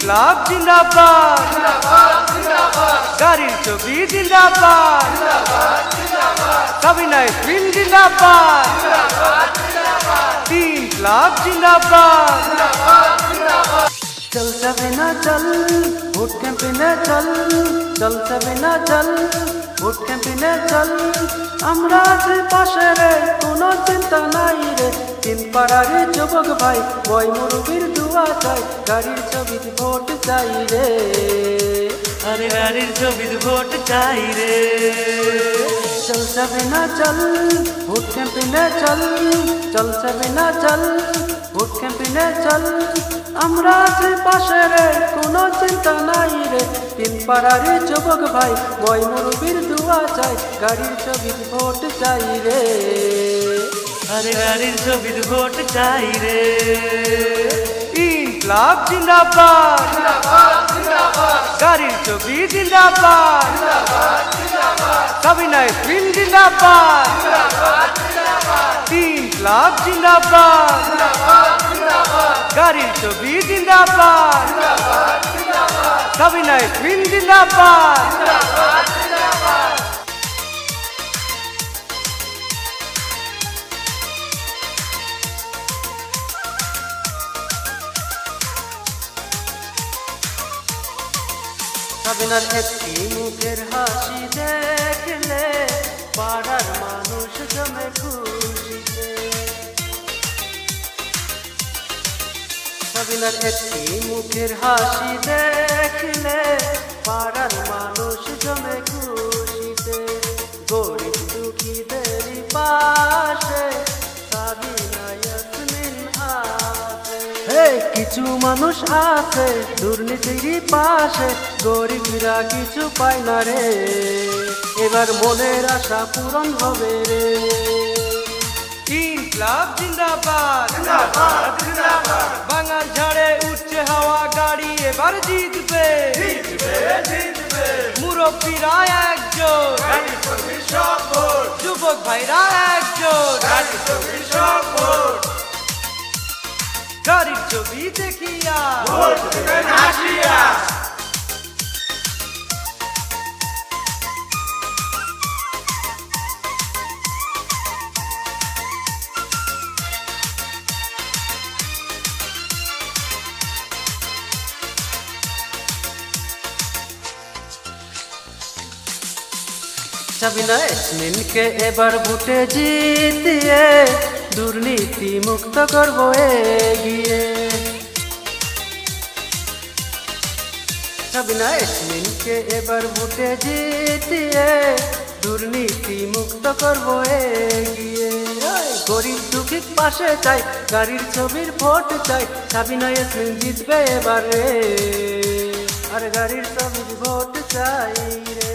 ইনকলাব জিন্দাবাদ, গাড়ির ছবি জিন্দাবাদ, সাবিনা ইয়াসমিন জিন্দাবাদ, ইনকলাব জিন্দাবাদ। চল সাবিনা চল, ভোট ক্যাম্পেইনে চল, চল সাবিনা চল, ভোট ক্যাম্পেইনে চল। আমরা আছি পাশে রে, কোনো চিন্তা নাই রে, তিন পাড়ার যুবক ভাই বয় মুরুবির দুয়া চাই, গাড়ির ছবিতে ভোট চাই রে, আরে গাড়ির ছবিতে ভোট চাই রে। চল সাবিনা চল, ভোট ক্যাম্পেইনে চল, চল সাবিনা চল, ভোট ক্যাম্পেইনে চল। আমরা আছি পাশে রে, কোনো চিন্তা নাই রে, তিন পাড়ার যুবক ভাই বয় মুরুবির দুয়া চাই, গাড়ির ছবিতে ভোট চাই রে, আরে গাড়ির ছবিতে ভোট চাই রে। ইনকলাব জিন্দাবাদ, গাড়ির ছবি জিন্দাবাদ, সাবিনা ইয়াসমিন জিন্দাবাদ, ইনকলাব জিন্দাবাদ, গাড়ির ছবি জিন্দাবাদ, সাবিনা ইয়াসমিন জিন্দাবাদ। সাবিনার একটি মুখের হাসি দেখলে পাড়ার মানুষ জমে খুশিতে, সাবিনার একটি মুখের হাসি দেখলে পাড়ার মানুষ জমে খুশিতে, গরিব দুঃখীদের পাশে সাবিনা ইয়াসমিন আছে। কিছু মানুষ আছে দুর্নীতির পাশে, গরিবরা কিছু পায় না রে, এবার মনের আশা পূরণ হবে রে। ইনকলাব জিন্দাবাদ, বাঙাল ঝাড়ে উঠছে হাওয়া, গাড়ি এবার জিতবে, মুরব্বীরা একজোট, যুবক ভাইরা একজোট, গাড়ির ছবি দেখিয়া ভোট দিবেন হাসিয়া। সাবিনা ইয়াসমিনকে এবার ভোটে জিতিয়ে দুর্নীতি মুক্ত করব এগিয়ে, সাবিনা ইয়াসমিনকে এবার ভোটে জিতিয়ে দুর্নীতি মুক্ত করব এগিয়ে। গরিব দুঃখী পাশে চাই, গাড়ির ছবির ভোট চাই, সাবিনা ইয়াসমিন জিতবে এবারে, আর গাড়ির ছবির ভোট চাই রে।